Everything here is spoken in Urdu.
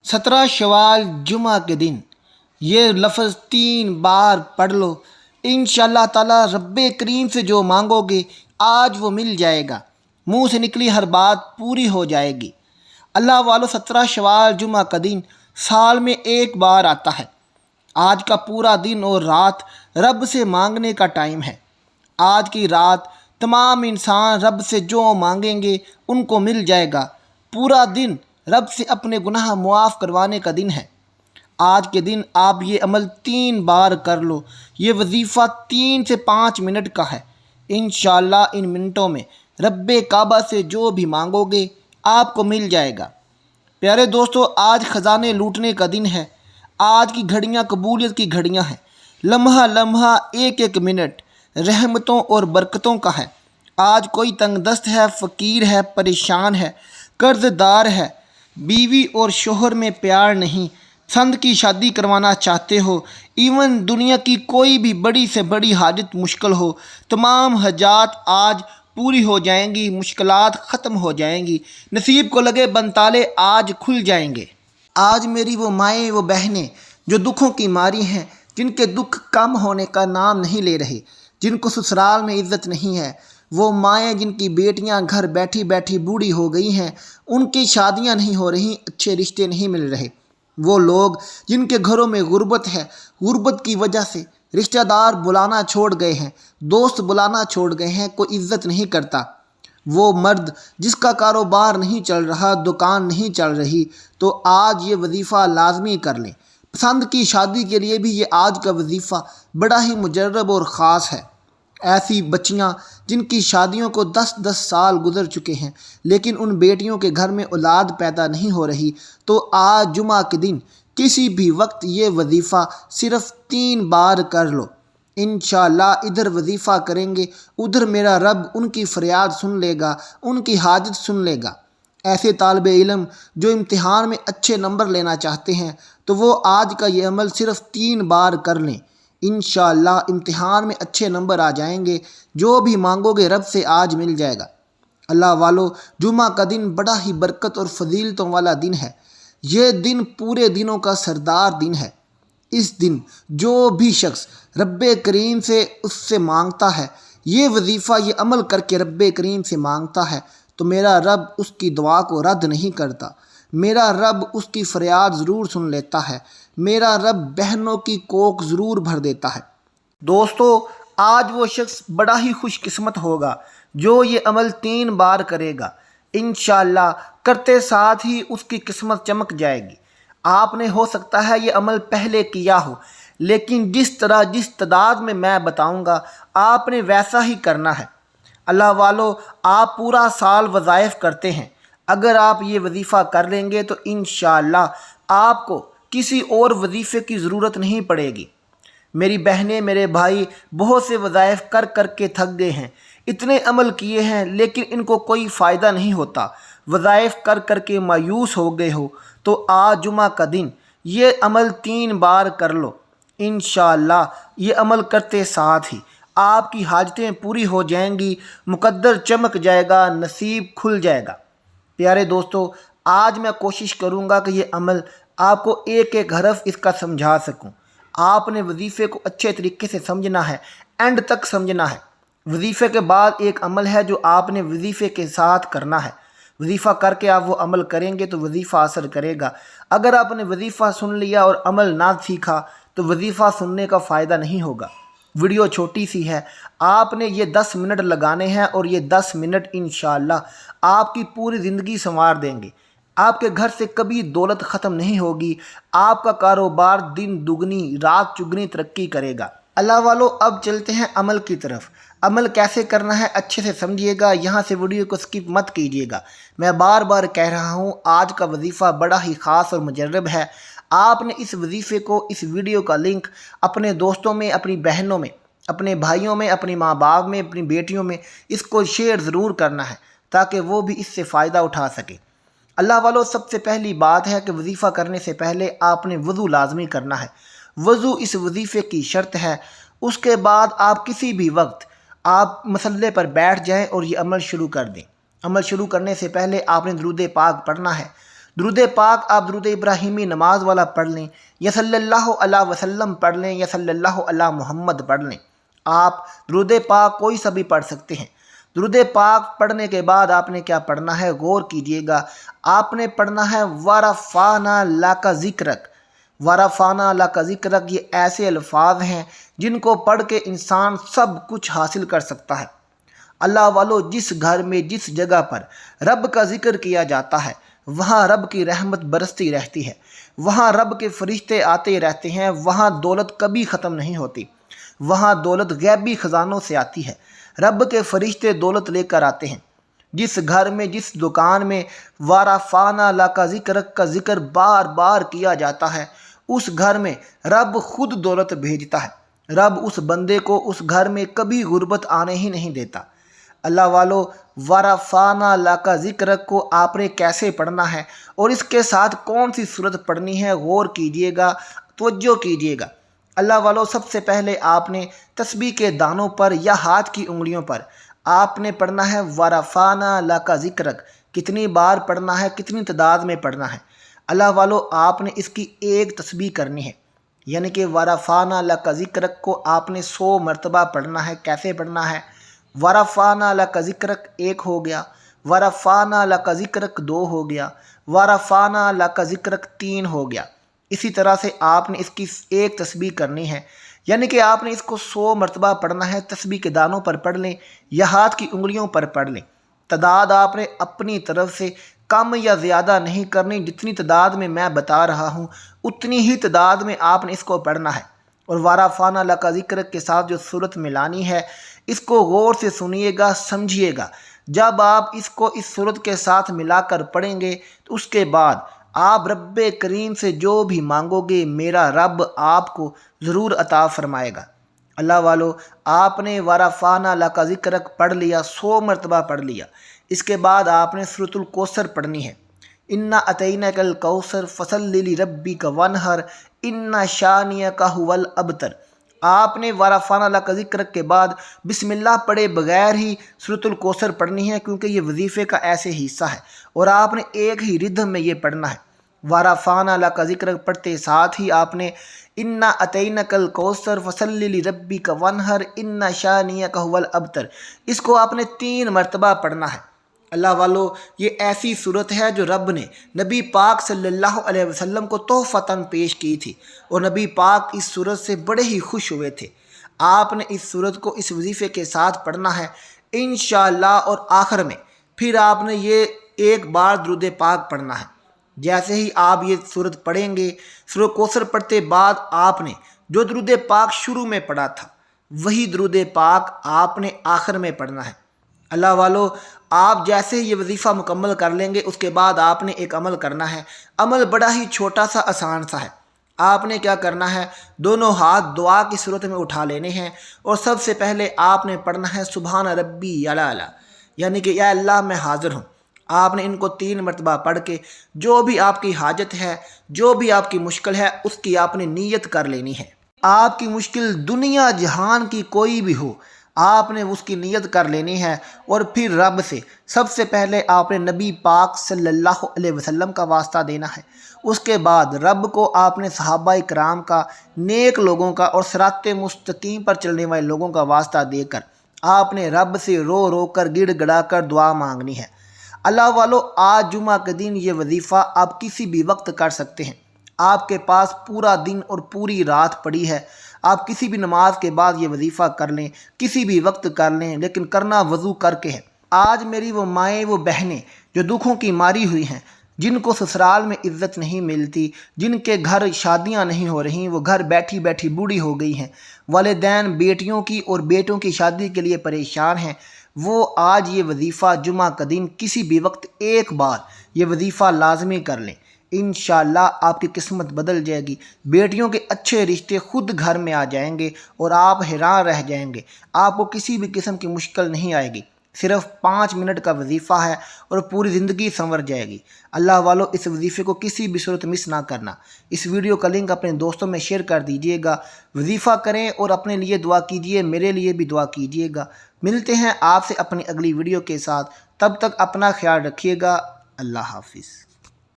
17 شوال جمعہ کے دن یہ لفظ 3 بار پڑھ لو، انشاءاللہ تعالی رب کریم سے جو مانگو گے آج وہ مل جائے گا، منہ سے نکلی ہر بات پوری ہو جائے گی۔ اللہ والو 17 شوال جمعہ کا دن سال میں ایک بار آتا ہے۔ آج کا پورا دن اور رات رب سے مانگنے کا ٹائم ہے۔ آج کی رات تمام انسان رب سے جو مانگیں گے ان کو مل جائے گا۔ پورا دن رب سے اپنے گناہ معاف کروانے کا دن ہے۔ آج کے دن آپ یہ عمل 3 بار کر لو۔ یہ وظیفہ 3 سے 5 منٹ کا ہے۔ انشاءاللہ ان منٹوں میں رب کعبہ سے جو بھی مانگو گے آپ کو مل جائے گا۔ پیارے دوستو، آج خزانے لوٹنے کا دن ہے۔ آج کی گھڑیاں قبولیت کی گھڑیاں ہیں۔ لمحہ لمحہ ایک ایک منٹ رحمتوں اور برکتوں کا ہے۔ آج کوئی تنگ دست ہے، فقیر ہے، پریشان ہے، قرض دار ہے، بیوی اور شوہر میں پیار نہیں، پسند کی شادی کروانا چاہتے ہو، ایون دنیا کی کوئی بھی بڑی سے بڑی حاجت مشکل ہو، تمام حاجات آج پوری ہو جائیں گی، مشکلات ختم ہو جائیں گی، نصیب کو لگے بنتالے آج کھل جائیں گے۔ آج میری وہ مائیں وہ بہنیں جو دکھوں کی ماری ہیں، جن کے دکھ کم ہونے کا نام نہیں لے رہے، جن کو سسرال میں عزت نہیں ہے، وہ مائیں جن کی بیٹیاں گھر بیٹھی بیٹھی بوڑھی ہو گئی ہیں، ان کی شادیاں نہیں ہو رہی، اچھے رشتے نہیں مل رہے، وہ لوگ جن کے گھروں میں غربت ہے، غربت کی وجہ سے رشتہ دار بلانا چھوڑ گئے ہیں، دوست بلانا چھوڑ گئے ہیں، کوئی عزت نہیں کرتا، وہ مرد جس کا کاروبار نہیں چل رہا، دکان نہیں چل رہی، تو آج یہ وظیفہ لازمی کر لیں۔ پسند کی شادی کے لیے بھی یہ آج کا وظیفہ بڑا ہی مجرب اور خاص ہے۔ ایسی بچیاں جن کی شادیوں کو 10 سال گزر چکے ہیں لیکن ان بیٹیوں کے گھر میں اولاد پیدا نہیں ہو رہی، تو آج جمعہ کے دن کسی بھی وقت یہ وظیفہ صرف 3 بار کر لو۔ انشاءاللہ ادھر وظیفہ کریں گے ادھر میرا رب ان کی فریاد سن لے گا، ان کی حاجت سن لے گا۔ ایسے طالب علم جو امتحان میں اچھے نمبر لینا چاہتے ہیں تو وہ آج کا یہ عمل صرف 3 بار کر لیں۔ انشاءاللہ امتحان میں اچھے نمبر آ جائیں گے، جو بھی مانگو گے رب سے آج مل جائے گا۔ اللہ والو، جمعہ کا دن بڑا ہی برکت اور فضیلتوں والا دن ہے۔ یہ دن پورے دنوں کا سردار دن ہے۔ اس دن جو بھی شخص رب کریم سے اس سے مانگتا ہے، یہ وظیفہ یہ عمل کر کے رب کریم سے مانگتا ہے، تو میرا رب اس کی دعا کو رد نہیں کرتا، میرا رب اس کی فریاد ضرور سن لیتا ہے، میرا رب بہنوں کی کوکھ ضرور بھر دیتا ہے۔ دوستو، آج وہ شخص بڑا ہی خوش قسمت ہوگا جو یہ عمل 3 بار کرے گا۔ انشاءاللہ کرتے ساتھ ہی اس کی قسمت چمک جائے گی۔ آپ نے ہو سکتا ہے یہ عمل پہلے کیا ہو، لیکن جس طرح جس تعداد میں بتاؤں گا آپ نے ویسا ہی کرنا ہے۔ اللہ والو، آپ پورا سال وظائف کرتے ہیں، اگر آپ یہ وظیفہ کر لیں گے تو انشاءاللہ آپ کو کسی اور وظیفے کی ضرورت نہیں پڑے گی۔ میری بہنیں، میرے بھائی بہت سے وظائف کر کر کے تھک گئے ہیں، اتنے عمل کیے ہیں لیکن ان کو کوئی فائدہ نہیں ہوتا، وظائف کر کر کے مایوس ہو گئے ہو، تو آج جمعہ کا دن یہ عمل 3 بار کر لو۔ انشاءاللہ یہ عمل کرتے ساتھ ہی آپ کی حاجتیں پوری ہو جائیں گی، مقدر چمک جائے گا، نصیب کھل جائے گا۔ پیارے دوستو، آج میں کوشش کروں گا کہ یہ عمل آپ کو ایک ایک حرف اس کا سمجھا سکوں۔ آپ نے وظیفے کو اچھے طریقے سے سمجھنا ہے، اینڈ تک سمجھنا ہے۔ وظیفے کے بعد ایک عمل ہے جو آپ نے وظیفے کے ساتھ کرنا ہے۔ وظیفہ کر کے آپ وہ عمل کریں گے تو وظیفہ اثر کرے گا۔ اگر آپ نے وظیفہ سن لیا اور عمل نہ سیکھا تو وظیفہ سننے کا فائدہ نہیں ہوگا۔ ویڈیو چھوٹی سی ہے، آپ نے یہ 10 منٹ لگانے ہیں اور یہ 10 منٹ انشاءاللہ آپ کی پوری زندگی سنوار دیں گے۔ آپ کے گھر سے کبھی دولت ختم نہیں ہوگی، آپ کا کاروبار دن دگنی رات چگنی ترقی کرے گا۔ اللہ والو، اب چلتے ہیں عمل کی طرف۔ عمل کیسے کرنا ہے اچھے سے سمجھیے گا، یہاں سے ویڈیو کو سکپ مت کیجیے گا۔ میں بار بار کہہ رہا ہوں، آج کا وظیفہ بڑا ہی خاص اور مجرب ہے۔ آپ نے اس وظیفے کو، اس ویڈیو کا لنک اپنے دوستوں میں، اپنی بہنوں میں، اپنے بھائیوں میں، اپنی ماں باپ میں، اپنی بیٹیوں میں اس کو شیئر ضرور کرنا ہے تاکہ وہ بھی اس سے فائدہ اٹھا سکیں۔ اللہ والو، سب سے پہلی بات ہے کہ وظیفہ کرنے سے پہلے آپ نے وضو لازمی کرنا ہے۔ وضو اس وظیفے کی شرط ہے۔ اس کے بعد آپ کسی بھی وقت آپ مصلی پر بیٹھ جائیں اور یہ عمل شروع کر دیں۔ عمل شروع کرنے سے پہلے آپ نے درود پاک پڑھنا ہے۔ درود پاک آپ درود ابراہیمی نماز والا پڑھ لیں، یا صلی اللہ علیہ وسلم پڑھ لیں، یا صلی اللہ علیہ محمد پڑھ لیں۔ آپ درود پاک کوئی سا بھی پڑھ سکتے ہیں۔ درود پاک پڑھنے کے بعد آپ نے کیا پڑھنا ہے، غور کیجئے گا۔ آپ نے پڑھنا ہے وَرَفَعْنَا لَكَ ذِكْرَكَ۔ وَرَفَعْنَا لَكَ ذِكْرَكَ، یہ ایسے الفاظ ہیں جن کو پڑھ کے انسان سب کچھ حاصل کر سکتا ہے۔ اللہ والو، جس گھر میں جس جگہ پر رب کا ذکر کیا جاتا ہے وہاں رب کی رحمت برستی رہتی ہے، وہاں رب کے فرشتے آتے رہتے ہیں، وہاں دولت کبھی ختم نہیں ہوتی، وہاں دولت غیبی خزانوں سے آتی ہے، رب کے فرشتے دولت لے کر آتے ہیں۔ جس گھر میں جس دکان میں وَرَفَعْنَا لَكَ ذِكْرَكَ کا ذکر بار بار کیا جاتا ہے، اس گھر میں رب خود دولت بھیجتا ہے۔ رب اس بندے کو اس گھر میں کبھی غربت آنے ہی نہیں دیتا۔ اللہ والو، وَرَفَعْنَا لَكَ ذِكْرَكَ کو آپ نے کیسے پڑھنا ہے اور اس کے ساتھ کون سی صورت پڑھنی ہے، غور کیجئے گا، توجہ کیجئے گا۔ اللہ والو، سب سے پہلے آپ نے تسبیح کے دانوں پر یا ہاتھ کی انگلیوں پر آپ نے پڑھنا ہے وَرَفَعْنَا لَكَ ذِكْرَكَ۔ کتنی بار پڑھنا ہے، کتنی تعداد میں پڑھنا ہے؟ اللہ والو، آپ نے اس کی ایک تسبیح کرنی ہے، یعنی کہ وَرَفَعْنَا لَكَ ذِكْرَكَ کو آپ نے 100 مرتبہ پڑھنا ہے۔ کیسے پڑھنا ہے؟ وَرَفَعْنَا لَكَ ذِكْرَكَ 1 ہو گیا، وَرَفَعْنَا لَكَ ذِكْرَكَ 2 ہو گیا، وَرَفَعْنَا لَكَ ذِكْرَكَ 3 ہو گیا۔ اسی طرح سے آپ نے اس کی ایک تسبیح کرنی ہے، یعنی کہ آپ نے اس کو 100 مرتبہ پڑھنا ہے۔ تسبیح کے دانوں پر پڑھ لیں یا ہاتھ کی انگلیوں پر پڑھ لیں۔ تعداد آپ نے اپنی طرف سے کم یا زیادہ نہیں کرنی، جتنی تعداد میں بتا رہا ہوں اتنی ہی تعداد میں آپ نے اس کو پڑھنا ہے۔ اور وَرَفَعْنَا لَكَ ذِكْرَكَ کے ساتھ جو صورت ملانی ہے، اس کو غور سے سنیے گا، سمجھیے گا۔ جب آپ اس کو اس صورت کے ساتھ ملا کر پڑھیں گے تو اس کے بعد آپ رب کریم سے جو بھی مانگو گے میرا رب آپ کو ضرور عطا فرمائے گا۔ اللہ والو، آپ نے وَرَفَعْنَا لَكَ ذِكْرَكَ پڑھ لیا، 100 مرتبہ پڑھ لیا۔ اس کے بعد آپ نے سورۃ الکوثر پڑھنی ہے۔ اِنَّا أَتَيْنَاكَ الْكَوْثَرَ فَصَلِّ لِرَبِّكَ وَانْحَرْ إِنَّ شَانِئَكَ هُوَ الْأَبْتَرُ۔ آپ نے وَرَفَعْنَا لَكَ ذِكْرَكَ کے بعد بسم اللہ پڑھے بغیر ہی سورۃ الکوثر پڑھنی ہے، کیونکہ یہ وظیفے کا ایسے حصہ ہے اور آپ نے ایک ہی ردھم میں یہ پڑھنا ہے۔ وَرَفَعْنَا لَكَ ذِكْرَكَ پڑھتے ساتھ ہی آپ نے اِنَّا أَتَيْنَاكَ الْكَوْثَرَ فَصَلِّ لِرَبِّكَ وَانْحَرْ إِنَّ شَانِئَكَ هُوَ الْأَبْتَرُ، اس کو آپ نے 3 مرتبہ پڑھنا ہے۔ اللہ والو، یہ ایسی صورت ہے جو رب نے نبی پاک صلی اللہ علیہ وسلم کو تحفتاً پیش کی تھی، اور نبی پاک اس صورت سے بڑے ہی خوش ہوئے تھے۔ آپ نے اس صورت کو اس وظیفے کے ساتھ پڑھنا ہے انشاءاللہ، اور آخر میں پھر آپ نے یہ ایک بار درود پاک پڑھنا ہے۔ جیسے ہی آپ یہ صورت پڑھیں گے، سورۃ کوثر پڑھتے بعد آپ نے جو درود پاک شروع میں پڑھا تھا وہی درود پاک آپ نے آخر میں پڑھنا ہے۔ اللہ والو، آپ جیسے ہی یہ وظیفہ مکمل کر لیں گے اس کے بعد آپ نے ایک عمل کرنا ہے۔ عمل بڑا ہی چھوٹا سا، آسان سا ہے۔ آپ نے کیا کرنا ہے، دونوں ہاتھ دعا کی صورت میں اٹھا لینے ہیں، اور سب سے پہلے آپ نے پڑھنا ہے سبحان ربی الاعلی، یعنی کہ یا اللہ میں حاضر ہوں۔ آپ نے ان کو 3 مرتبہ پڑھ کے جو بھی آپ کی حاجت ہے، جو بھی آپ کی مشکل ہے، اس کی آپ نے نیت کر لینی ہے۔ آپ کی مشکل دنیا جہان کی کوئی بھی ہو، آپ نے اس کی نیت کر لینی ہے، اور پھر رب سے سب سے پہلے آپ نے نبی پاک صلی اللہ علیہ وسلم کا واسطہ دینا ہے۔ اس کے بعد رب کو آپ نے صحابہ کرام کا، نیک لوگوں کا اور صراط مستقیم پر چلنے والے لوگوں کا واسطہ دے کر آپ نے رب سے رو رو کر گڑ گڑا کر دعا مانگنی ہے۔ اللہ والو، آج جمعہ کے دن یہ وظیفہ آپ کسی بھی وقت کر سکتے ہیں۔ آپ کے پاس پورا دن اور پوری رات پڑی ہے، آپ کسی بھی نماز کے بعد یہ وظیفہ کر لیں، کسی بھی وقت کر لیں، لیکن کرنا وضو کر کے ہے۔ آج میری وہ مائیں، وہ بہنیں جو دکھوں کی ماری ہوئی ہیں، جن کو سسرال میں عزت نہیں ملتی، جن کے گھر شادیاں نہیں ہو رہی، وہ گھر بیٹھی بیٹھی بوڑھی ہو گئی ہیں، والدین بیٹیوں کی اور بیٹوں کی شادی کے لیے پریشان ہیں، وہ آج یہ وظیفہ جمعہ کا دن کسی بھی وقت ایک بار یہ وظیفہ لازمی کر لیں۔ انشاءاللہ آپ کی قسمت بدل جائے گی، بیٹیوں کے اچھے رشتے خود گھر میں آ جائیں گے اور آپ حیران رہ جائیں گے۔ آپ کو کسی بھی قسم کی مشکل نہیں آئے گی، صرف 5 منٹ کا وظیفہ ہے اور پوری زندگی سنور جائے گی۔ اللہ والو، اس وظیفے کو کسی بھی صورت مس نہ کرنا۔ اس ویڈیو کا لنک اپنے دوستوں میں شیئر کر دیجئے گا، وظیفہ کریں اور اپنے لیے دعا کیجئے، میرے لیے بھی دعا کیجئے گا۔ ملتے ہیں آپ سے اپنی اگلی ویڈیو کے ساتھ، تب تک اپنا خیال رکھیے گا۔ اللہ حافظ۔